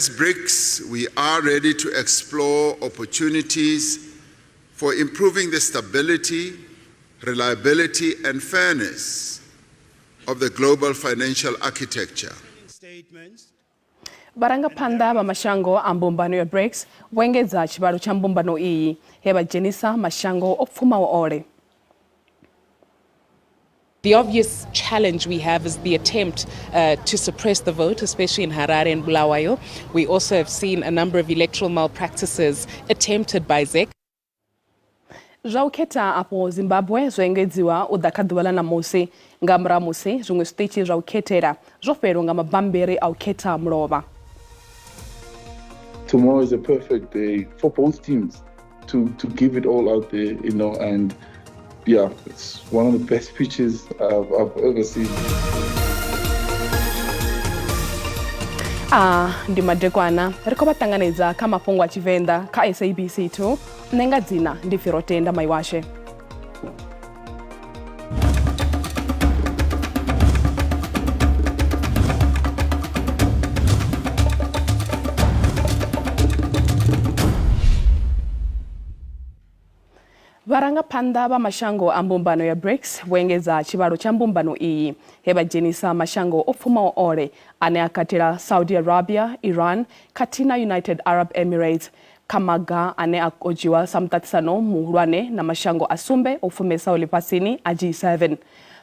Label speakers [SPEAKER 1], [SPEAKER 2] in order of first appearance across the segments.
[SPEAKER 1] As BRICS, we are ready to explore opportunities for improving the stability, reliability, and fairness of the global financial architecture.
[SPEAKER 2] Barangapanda ba mashango ambumbano ya BRICS wengeza chibalo cha mbumbano iyi heba jenisa mashango okufuma wa ole.
[SPEAKER 3] The obvious challenge we have is the attempt to suppress the vote, especially in Harare and Bulawayo. We also have seen a number of electoral malpractices attempted by ZEC.
[SPEAKER 2] Zvauketa apo Zimbabwe zvengedziwa udakadwala na musi ngamra musi zvimwe stichi zvauketera zvofero ngamabambere auketa mlova.
[SPEAKER 4] Tomorrow is a perfect day for both teams to give it all out there, you know, and yeah, it's one of the best pitches I've ever seen.
[SPEAKER 2] Ndi madekwana riko batanganedza ka Mafhungo a Tshivenda ka SABC 2 nenga dzina ndi Firotenda Maiwashe. Barangapanda ba mashango ambumbano ya BRICS wengeza chibalo cha mbumbano iyi heba jenisa mashango ofuma wa ole ane akatira Saudi Arabia, Iran, katina United Arab Emirates, kamaga ane akojiwa samtatisano muhulwane na mashango asumbe ofumesa olipasini a G7.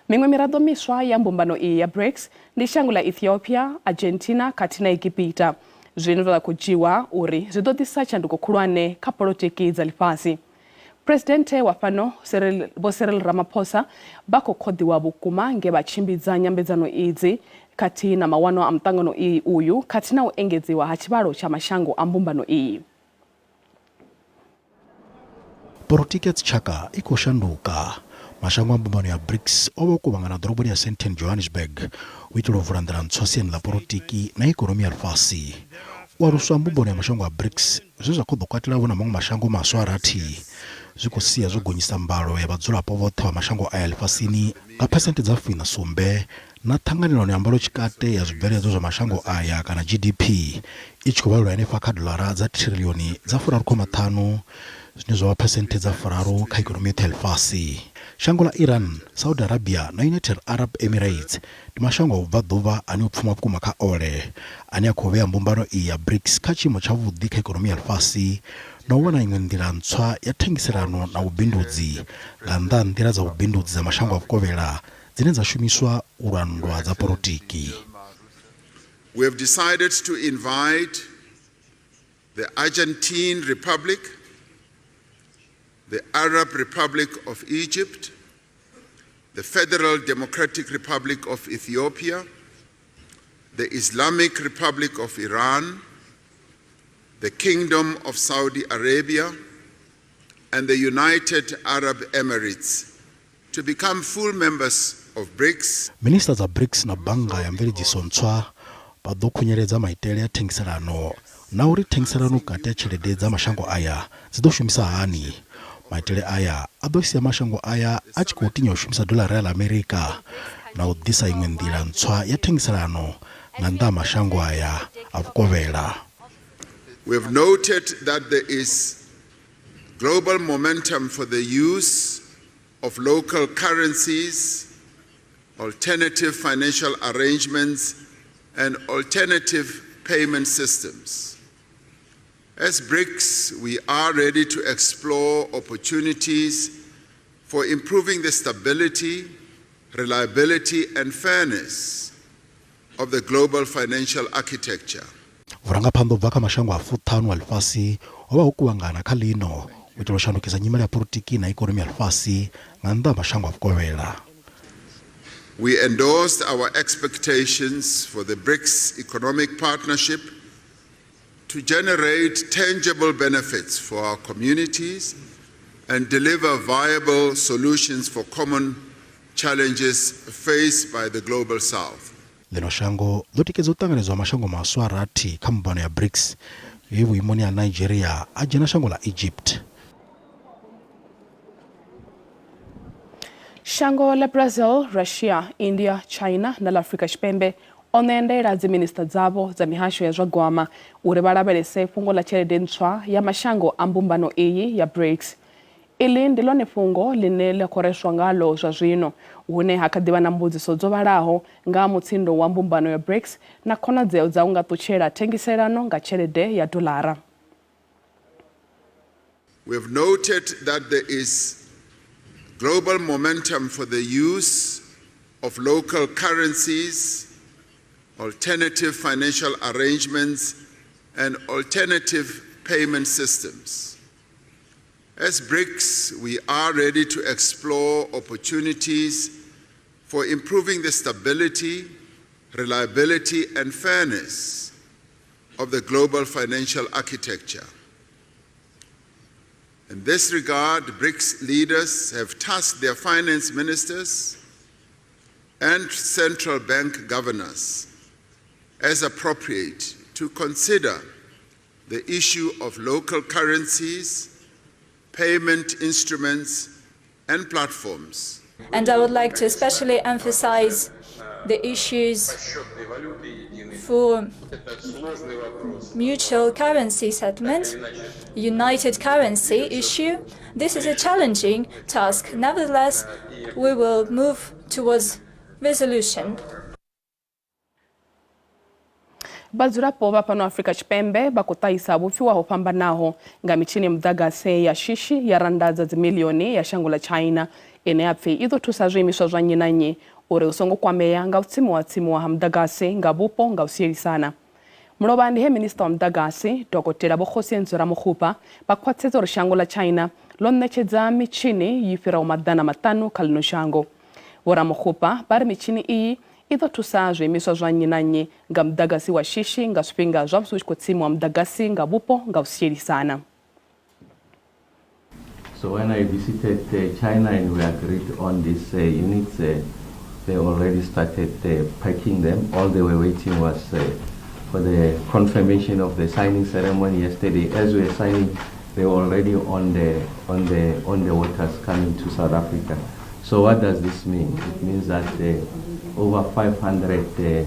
[SPEAKER 2] Mingwe mirado miswa ya mbumbano iyi ya BRICS ndi shango la Ethiopia, Argentina, katina Ikipita. Zvinova kujiwa uri zidodisa chanduko kulwane ka politiki za lifasi. Presidente wa fano Cyril Ramaphosa bako khodiwa bukuma nge bachimbidza nyambedzano idzi kati na mawano a mtangano iyi uyu kati na uengedziwa ha chibalo cha mashango ambumbano iyi.
[SPEAKER 5] Politiki ya tshaka ikoshanduka mashango ambumbano ya BRICS obokubangana doroboni ya St. Johannesburg witolo vulandira ntswaseni la politiki na ekonomi ya lifasi. Warusu ambumbano ya mashango ya BRICS zoza kodokatila vona mangu mashango maswarati zikusiya zogonyisa mbalo ya badzula povotha wa mashango aya lifasini nga percentage za fina sumbe na thanganiro ni ambalo chikate ya zibelezo za mashango aya kana GDP ichikubalwa ene faka dolara za trilioni za 4.5 zinizo wa percentage za fararu ka ekonomi ya lifasi. Shango la Iran, Saudi Arabia na United Arab Emirates ni mashango uvaduva ani upfuma kuma ka ole ani akovea mbumbano ya BRICS kachimo cha vudi ka ekonomi ya lifasi na wana ingwendira ntswa ya tengiserano na ubindudzi nga ndira za ubindudzi za mashango avukovela zine za shumiswa urandwa za politiki.
[SPEAKER 1] We have decided to invite the Argentine Republic, the Arab Republic of Egypt, the Federal Democratic Republic of Ethiopia, the Islamic Republic of Iran, the Kingdom of Saudi Arabia, and the United Arab Emirates to become full members of BRICS.
[SPEAKER 5] Minister za BRICS na banga ya mbele jisontswa badokunyereza maitele ya tengiserano na uri tengiserano kati ya chiledeza mashango aya zidoshumisa hani. Maitele aya adosi ya mashango aya achikotinya ushumisa dola ya Amerika na udisa ingwendira ntswa ya tengiserano nganda mashango aya avukovela.
[SPEAKER 1] We have noted that there is global momentum for the use of local currencies, alternative financial arrangements, and alternative payment systems. As BRICS, we are ready to explore opportunities for improving the stability, reliability, and fairness of the global financial architecture.
[SPEAKER 5] Vurangapando vaka mashango afutano alifasi oba ukuwangana kalino witolo shandukiza nyimala ya politiki na ekonomi alifasi nganda mashango avukovela.
[SPEAKER 1] We endorsed our expectations for the BRICS economic partnership to generate tangible benefits for our communities and deliver viable solutions for common challenges faced by the global south.
[SPEAKER 5] Leno shango lotikezo utanganezwa mashango maswarati kambano ya BRICS yevu imoni ya Nigeria ajena shango la Egypt.
[SPEAKER 2] Shango la Brazil, Russia, India, China na la Afrika Shipembe o ṋeendela dziminista dzavho dza mihasho ya zwa gwama uri vha lavhelese fhungo ḽa tshelede ntswa ya mashango a mbumbano iyi ya BRICS. Iḽi ndi ḽone fhungo ḽine ḽa khou reswa ngaḽo zwa zwino hune ha kha ḓivha na mbudziso dzo vhalaho nga mutsindo wa mbumbano ya BRICS na khonadzeo dza u nga ṱutshela thengiselano nga tshelede ya dolara.
[SPEAKER 1] We have noted that there is global momentum for the use of local currencies, alternative financial arrangements, and alternative payment systems. As BRICS, we are ready to explore opportunities for improving the stability, reliability, and fairness of the global financial architecture. In this regard, BRICS leaders have tasked their finance ministers and central bank governors, as appropriate, to consider the issue of local currencies, payment instruments, and platforms.
[SPEAKER 6] And I would like to especially emphasize the issues for mutual currency settlement, united currency issue. This is a challenging task. Nevertheless, we will move towards resolution.
[SPEAKER 2] Vhadzulapo vha fhano Afrika Tshipembe vha khou ṱahisa vhupfiwa ho fhambanaho nga mitshini ya muḓagasi ya shishi ya randa dza dzimiliyoni ya shango ḽa China ine ya pfi i ḓo thusa zwiimiswa zwa nnyi na nnyi uri hu songo kwamea nga u tsimuwa ha muḓagasi nga vhupo nga u sielisana. Mulovha ndi he minista wa muḓagasi Dokotela Vho Kgosientsho Ramokgopa vha khwaṱhisedza uri shango ḽa China ḽo ṋetshedza mitshini yi fhiraho maḓana maṱanu kha ḽino shango. Vho Ramokgopa vha ri mitshini iyi i ḓo thusa zwiimiswa zwa nnyi na nnyi nga muḓagasi wa shishi nga zwifhinga zwa musi hu tshi khou tsimuwa muḓagasi nga vhupo nga u sielisana.
[SPEAKER 7] So when I visited China and we agreed on these units, they already started packing them. All they were waiting was for the confirmation of the signing ceremony yesterday. As we were signing, they were already on the waters coming to South Africa. So what does this mean? It means that over 500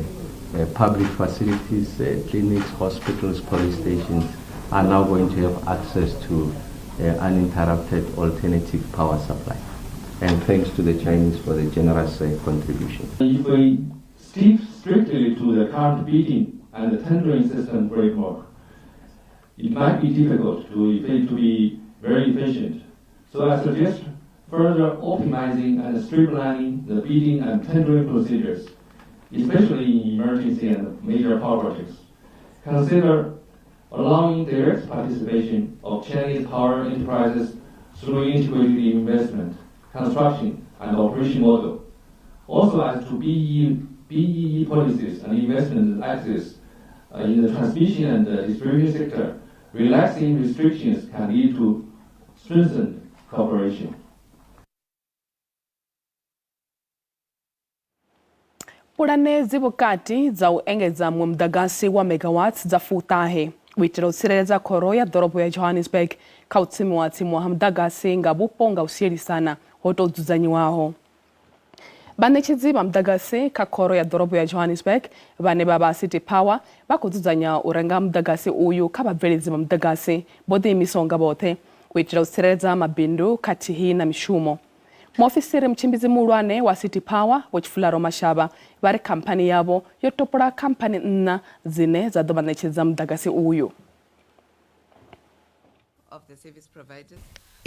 [SPEAKER 7] public facilities, clinics, hospitals, police stations are now going to have access to uninterrupted alternative power supply. And thanks to the Chinese for the generous contribution.
[SPEAKER 8] If we stick strictly to the current bidding and the tendering system framework, it might be difficult to be very efficient. So I suggest further optimizing and streamlining the bidding and tendering procedures, especially in emergency and major power projects. Consider allowing direct participation of Chinese power enterprises through integrated investment, construction, and operation model. Also as to BEE policies and investment access in the transmission and distribution sector, relaxing restrictions can lead to strengthened cooperation.
[SPEAKER 2] Pulane dzi vhukati dza u engedza muḓagasi wa megawatts dza fuṱahe u itela u tsireledza khoro ya ḓorobo ya Johannesburg kha u tsimuwa ha muḓagasi nga vhupo nga u sielisana ho tou dzudzanyiwaho. Vhaṋetshedzi vha muḓagasi kha khoro ya ḓorobo ya Johannesburg vhane vha vha City Power vha khou dzudzanya u renga muḓagasi uyu kha vhabveledzi vha muḓagasi vho ḓiimisaho nga vhoṱhe u itela u tsireledza mabindu khathihi na mishumo. Muofisiri mtshimbidzi muhulwane wa City Power Vho Tshifularo Mashava vha ri khamphani yavho yo topola khamphani nṋa dzine dza ḓo vha ṋetshedza muḓagasi uyu.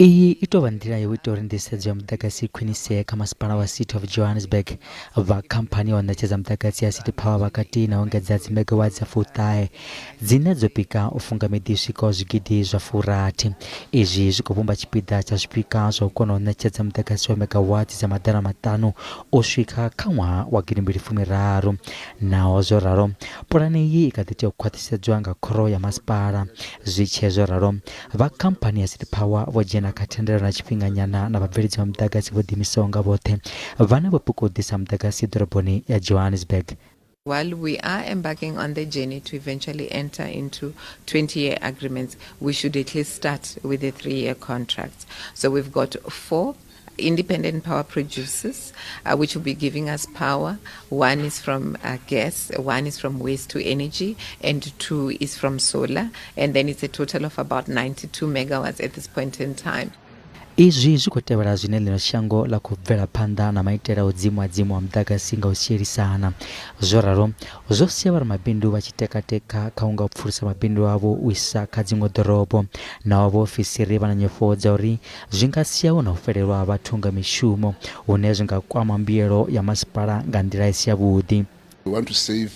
[SPEAKER 9] Iyi i tou vha nḓila ya u ita uri nḓisedzo ya muḓagasi i khwinisee kha masipala wa City of Johannesburg. Vha khamphani ya u ṋetshedza muḓagasi ya City Power vha kati na u engedza dzi megawatts dza fuṱahe dzine dzo pika u funga miḓi swikaho zwigidi zwa furathi. Izwi zwi khou vhumba tshipiḓa tsha zwipika zwa u kona u ṋetshedza muḓagasi wa megawatts dza maḓana maṱanu u swika kha ṅwaha wa 2013. Naho zwo ralo, pulane iyi i kha ḓi tea u khwaṱhisedzwa nga khoro ya masipala. Zwi tshe zwo ralo, vha khamphani ya City Power vho dzhena kha thendelo na tshifhinga nyana na vhabveledzi vha muḓagasi vho ḓiimisaho nga vhoṱhe vhane vho pika u ḓisa muḓagasi ḓoroboni ya Johannesburg.
[SPEAKER 10] While we are embarking on the journey to eventually enter into 20-year agreements, we should at least start with the 3-year contracts. So we've got 4 independent power producers, which will be giving us power. One is from gas, one is from waste to energy, and two is from solar. And then it's a total of about 92 megawatts at this point in time.
[SPEAKER 9] Izvi zvikutevera zvine lino shango la kubvera panda na maitera udzimu wa mudhagasi nga usiyerisana zvoraro zvosiya vari mabindu vachitekateka kaunga kupfurisa mabindu avo uisa kadzimwe dhorobho navo vaofisiri vananyefodza uri zvingasiyawo naufererwa vatunga mishumo une zvingakwama mbiyero yamasipala nga ndira isi yavudi.
[SPEAKER 11] We want to save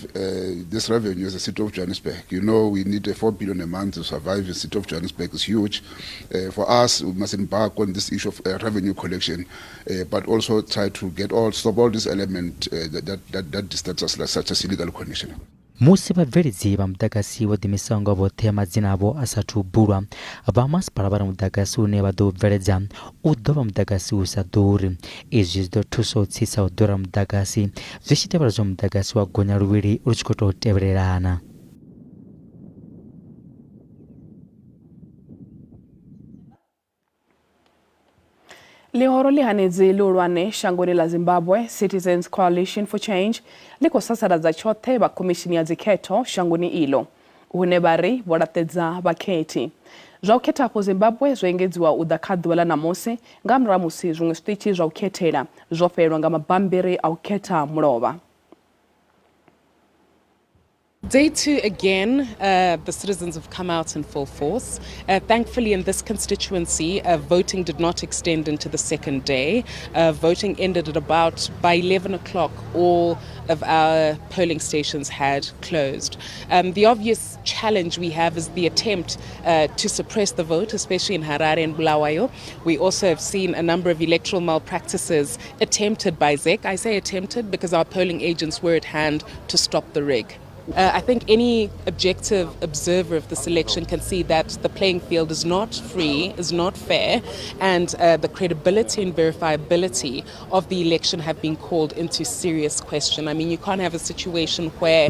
[SPEAKER 11] this revenue as a city of Johannesburg. You know, we need 4 billion a month to survive. The city of Johannesburg is huge. For us, we must embark on this issue of revenue collection, but also try to stop all these elements that distance us like such as illegal connection.
[SPEAKER 9] Musi vabveredzi va mudhagasi vo dimisanga vothe madzina avo asati ubulwa vamasipala vari mudhagasi une vadobveredza udova mudhagasi usadhuri. Izvi zvidothusa utsisa udhura mudhagasi zvichitevera zvo mudhagasi wagonya luviri ruchikototevererana.
[SPEAKER 2] Lihoro lihanedzi lulwane shangoni la Zimbabwe Citizens Coalition for Change liko sasaradza chothe vakomishini ya dzikhetho shangoni ilo hune vari voratedza vaketi zva ukhetapo Zimbabwe zvoengedziwa uda khadhuwa la namusi nga murahu musi zvimwe zwiṱitshi zva ukhethela zvofhelwa nga mabambiri a ukheta mulova.
[SPEAKER 3] Day 2 again, the citizens have come out in full force. Thankfully, in this constituency, voting did not extend into the second day. Voting ended at by 11 o'clock. All of our polling stations had closed. The obvious challenge we have is the attempt to suppress the vote, especially in Harare and Bulawayo. We also have seen a number of electoral malpractices attempted by ZEC. I say attempted because our polling agents were at hand to stop the rig. I think any objective observer of this election can see that the playing field is not free, is not fair, and the credibility and verifiability of the election have been called into serious question. I mean, you can't have a situation where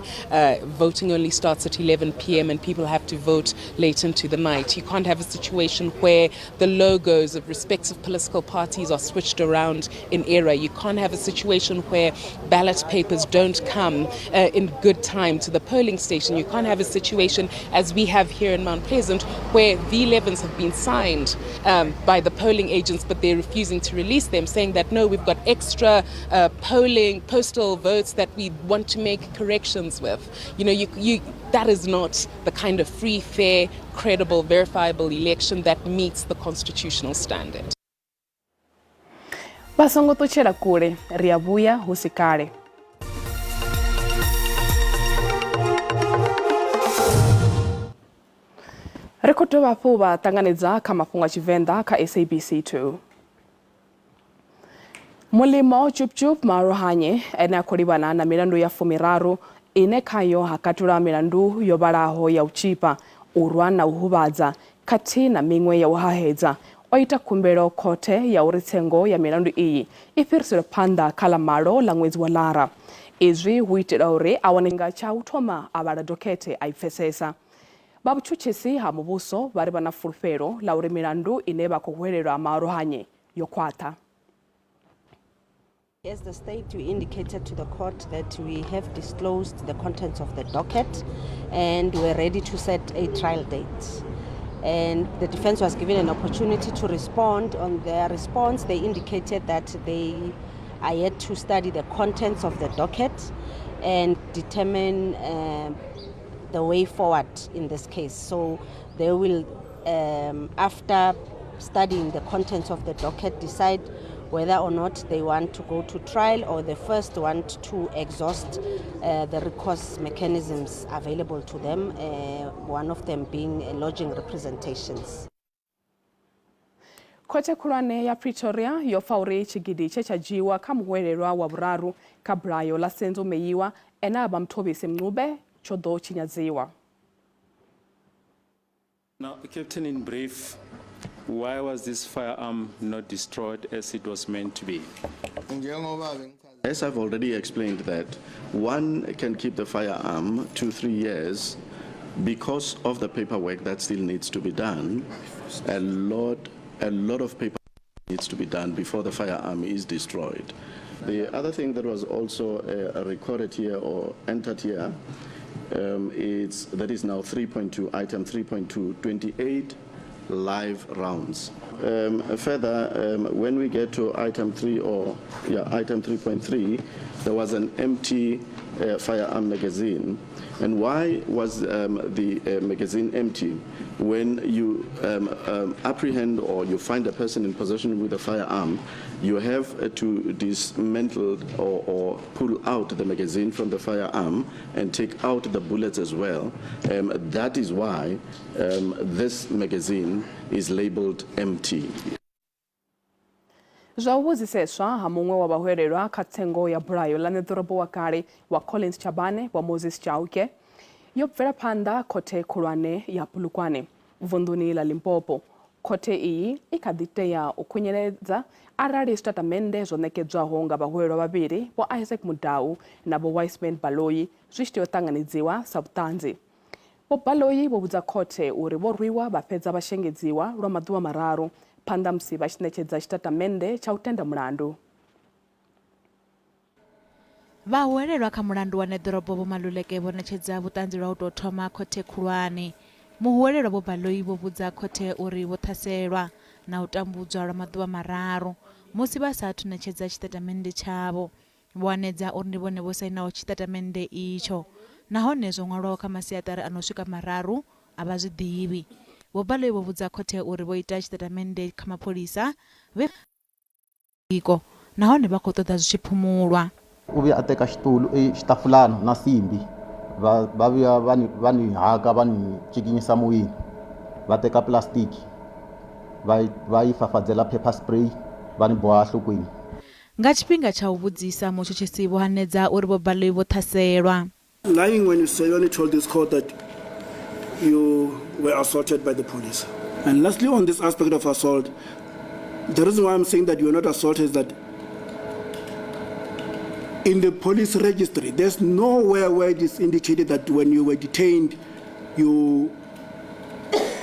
[SPEAKER 3] voting only starts at 11 p.m. and people have to vote late into the night. You can't have a situation where the logos of respective political parties are switched around in error. You can't have a situation where ballot papers don't come in good time to the polling station. You can't have a situation as we have here in Mount Pleasant where V11s have been signed by the polling agents, but they're refusing to release them, saying that no, we've got extra postal votes that we want to make corrections with. You know, that is not the kind of free, fair, credible, verifiable election that meets the constitutional standard.
[SPEAKER 2] Vasongo tochera kure riavuya husikare. Rekoto vapo vatanganedza ka Mafhungo a Tshivenda ka SABC2. Mulimo Chupchup Marohanye ene akolivana na milandu ya fumiraru ine kayo hakatula milandu yobalaho ya uchipa urwa na uhuvadza kati na mingwe ya uhahedza oita kumbelo kote ya uritsengo ya milandu iyi ifirisire panda kala malo la mwezi wa Lara. Izwi huitira uri awanenga cha uthoma abala dokete aifesesa. Babuchuchisi ha mubuso bari bana fulfero la uri milandu ine bakohwerera Marohanye yokwata.
[SPEAKER 12] As the state, we indicated to the court that we have disclosed the contents of the docket and we're ready to set a trial date. And the defense was given an opportunity to respond. On their response, they indicated that they are yet to study the contents of the docket and determine the way forward in this case. So they will, after studying the contents of the docket, decide whether or not they want to go to trial or they first want to exhaust the recourse mechanisms available to them, one of them being lodging representations.
[SPEAKER 2] Kote kurane ya Pretoria yofauri chigidi chechajiwa kamuhwererwa wa buraru kabrayo la senzo meyiwa enaba mtobisi mnube chodo chinyaziwa.
[SPEAKER 13] Now, Captain, in brief, why was this firearm not destroyed as it was meant to be?
[SPEAKER 14] As I've already explained that one can keep the firearm 2-3 years because of the paperwork that still needs to be done. A lot of paperwork needs to be done before the firearm is destroyed. The other thing that was also recorded here or entered here that is now 3.2, item 3.2, 28 live rounds. Further, when we get to item 3.3, there was an empty firearm magazine. And why was the magazine empty? When you apprehend or you find a person in possession with a firearm, you have to dismantle or pull out the magazine from the firearm and take out the bullets as well. That is why this magazine is labeled empty.
[SPEAKER 2] Zvauvuziseswa hamumwe wa vahwererwa katsengo ya Brayo la nedhorobo wa kale wa Collins Chabane wa Moses Chauke yobvera phanda khothe khulwane ya Pulukwane vunḓuni la Limpopo. Khothe iyi ikaditeya ukhunyeledza arali statamende zwo nekedzwaho nga vahwererwa vhavhili vho Isaac Mudau na vho Wiseman Baloyi zwi tshi ṱanganidziwa sa vhuṱanzi. Vho Baloyi vho vhudza khothe uri vho rwiwa vha fhedza vha shengedziwa lwa maḓuvha mararu phanḓa musi vha tshi ṋetshedza tshitatamennde tsha u tenda mulandu.
[SPEAKER 15] Vhahwelelwa kha mulandu wa Nedorobo vho Maluleke vho ṋetshedza vhuṱanzi lwa u tou thoma khothe khulwane. Muhwelelwa vho Baloyi vho vhudza khothe uri vho ṱhaselwa na u tambudzwa lwa maḓuvha mararu musi vha sathu ṋetshedza tshitatamennde tshavho. Vho anedza uri ndi vhone vho sainaho tshitatamennde itsho nahone zwo ṅwalwaho kha masiaṱari a no swika mararu a vha zwi ḓivhi. Vho Baloyi vho vhudza khothe uri vho ita tshitatamennde kha mapholisa nahone vha khou ṱoḓa zwi tshi phumulwa.
[SPEAKER 16] U vhuya a teka xitafulana na simbi va vuya va ni haka va ni cikinyisa moyeni va teka plastiki va yi fafadzela pepper spray va ni boha nhlokweni.
[SPEAKER 15] Nga tshifhinga tsha u vhudzisa mutshutshisi vho hanedza uri vho Baloyi vho ṱhaselwa.
[SPEAKER 17] Lying when you told this court that you were assaulted by the police. And lastly, on this aspect of assault, the reason why I'm saying that you were not assaulted is that in the police registry, there's nowhere where it is indicated that when you were detained, you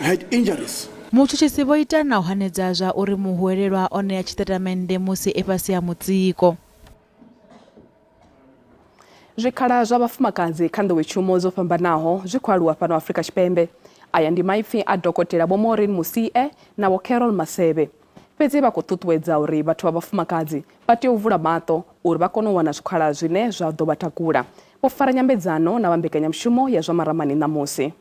[SPEAKER 17] had injuries.
[SPEAKER 15] Mutshutshisi vho ita na u hanedza zwa uri muhwelelwa o ṋea tshitatamennde musi e fhasi ha mutsiko.
[SPEAKER 2] Zwikhala zwa vhafumakadzi kha nḓowetshumo dzo fhambanaho zwi khou aluwa fhano Afrika Tshipembe. Aya ndi maipfi a dokotela vho Maureen Musie na vho Carol Masebe. Fhedzi vha khou ṱuṱuwedza uri vhathu vha vhafumakadzi vha tea u vula maṱo uri vha kone u wana zwikhala zwine zwa ḓo vha takula. Vho fara nyambedzano na vha mbekanyamushumo ya zwa maramani ṋamusi.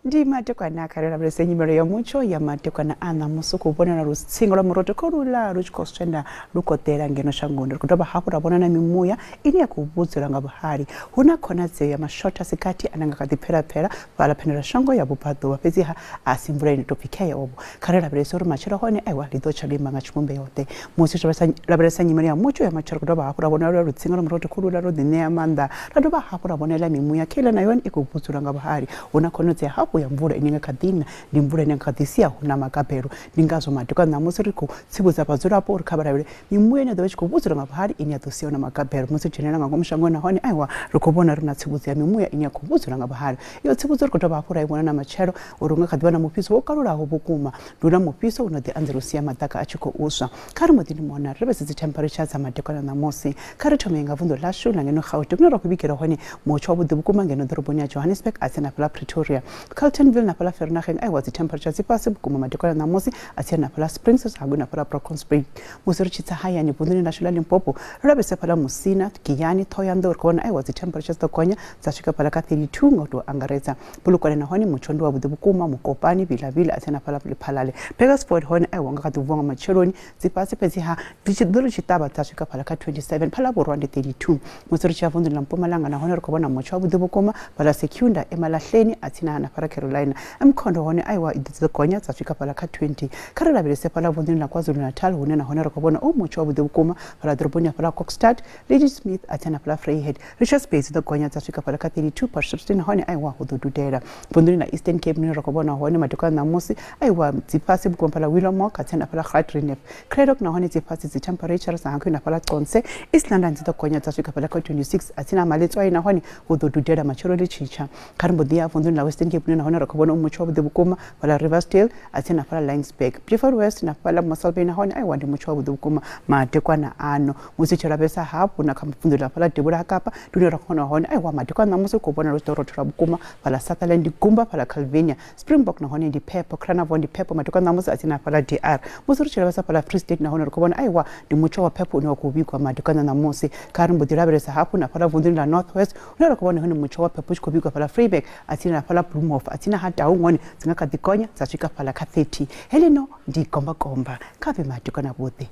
[SPEAKER 18] Ndi matekwana kare lavhelesa nyimelo ya mutsho ya matekwana a ṋamusi khou vhonala lutsingo lwa murotokho lula lu tshi khou swenda lu khou ḓela ngeno shangoni. Ri khou dovha hafhu ra vhona na mimuya ine ya khou vhudzela nga vhuhali. Hu na khonadzeo ya mashota sikati ane nga kha ḓi phelapphela fhaḽa phenela shango ya vhubvaḓuvha fhedziha a si mvula ine tou pfhi ovho. Kare lavhelesa uri matshelo hone aiwa ḽi ḓo tsha limba nga tshivhumbe yoṱhe. Musi lavhelesa nyimelo ya mutsho ya matshelo ri khou dovha hafhu ra vhona lutsingo lwa murotokho lula ro ḓi ṋea maanḓa. Ra dovha hafhu ra vhonela mimuya khaila na yone i khou vhudzula nga vhuhali. Hu na khonadzeo hafhu ya mvula ine nga kha ḓi na ndi mvula ine nga kha ḓi sia hu na magabelo. Ndi ngazwo madekwana ṋamusi ri khou tsivhudza vhadzulapo uri kha vha lavhelele mimuya ine ya ḓo vha i tshi khou vhudzula nga vhuhali ine ya ḓo sia hu na magabelo. Musi dzhenelela nga ngomu shangoni nahone aiwa ri khou vhona ri na tsivhudzo ya mimuya ine ya khou vhudzula nga vhuhali. Iyo tsivhudzo ri khou dovha hafhu ra i vhona na matshelo uri hu nga kha ḓi vha na mufhiso wo kalulaho vhukuma. Ndi hu na mufhiso u no ḓi anzela u sia maḓaka a tshi khou uswa. Kha ri mbo ḓi ni mona ri vhese dzi temperature dza madekwana ṋamusi. Kha ri thome nga vunḓu ḽashu na ngeno Gauteng hune ra khou vhigela hone mutsho wavhuḓi vhukuma ngeno ḓoroboni ya Johannesburg a tsini na fhaḽa Pretoria. Carletonville na fhaḽa Vereeniging aiwa dzi temperature dzi fhasi vhukuma madekwana ṋamusi a tsini na fhaḽa Springs Hagwe na fhaḽa Brockensburg. Musi ri tshi tsa hayani vunḓuni ḽashu ḽa Limpopo ri lavhelesa fhaḽa Musina, Giyani, Thohoyandou ri khou vhona aiwa dzi temperature dzi ḓo gonya dza swika fhaḽa kha 32 nga u tou angaredza. Polokwane nahone mutsho ndi wavhuḓi vhukuma Mukopani, Vilavila a tsini na fhaḽa Lephalale. Bakersfield hone aiwa nga kha ḓi vuwa nga matsheloni dzi fhasi fhedziha ri tshi ṱavha dza swika fhaḽa kha 27 phala vhurwa ndi 32. Musi ri tshi ya vunḓuni ḽa Mpumalanga nahone ri khou vhona mutsho wavhuḓi vhukuma fhaḽa Secunda Emalahleni a tsini na fhaḽa Carolina. Mkhondo hone aiwa i ḓo gonya dza swika fhaḽa kha 20. Kha ri lavhelese fhaḽa vunḓuni ḽa KwaZulu Natal hune nahone ri khou vhona mutsho wavhuḓi vhukuma fhaḽa ḓoroboni ya fhaḽa Kokstad, Ladysmith a tsini na fhaḽa Vryheid. Richards Bay dzi ḓo gonya dza swika fhaḽa kha 32. Potchefstroom nahone aiwa hu ḓo dudela. Vunḓuni ḽa Eastern Cape hune ri khou vhona hone madekwana ṋamusi aiwa dzi fhasi vhukuma fhaḽa Willowmock a tsini na fhaḽa Grootfontein. Craddock nahone dzi fhasi dzi temperature sa hankho na fhaḽa Conse. East London dzi ḓo gonya dza swika fhaḽa kha 26 a tsini na Maletswane nahone hu ḓo dudela matshelo ḽi tshitsha. Kha ri mbo ḓi ya vunḓuni ḽa Western Cape hune nahone hona re go bona mucho wa bukuma pala Riversdale atsena pala Langsburg Beaufort West na pala Moselby na hona ai wa ndi mucho wa bukuma matekwana ano musitshela besa hapo na kamfundula pala Debora Kapa dune re khona hona ai wa matekwana musi go bona ro toro tshela bukuma pala Sutherland Gumba pala Calvinia Springbok na hona ndi Pepper Cranavon ndi Pepper matekwana musi atsena pala DR musi ro tshela besa pala Free State na hona re go bona ai wa ndi mucho wa Pepper no go bikwa matekwana na musi kari mbudira beresa hapo na pala vunduni la Northwest una re go bona hona mucho wa Pepper go bikwa pala Freeburg atsena pala Bloemhof atsena hata ungoni tsinga kadikonya tsa swika pala ka 30 heleno ndi komba kabe matekwana bote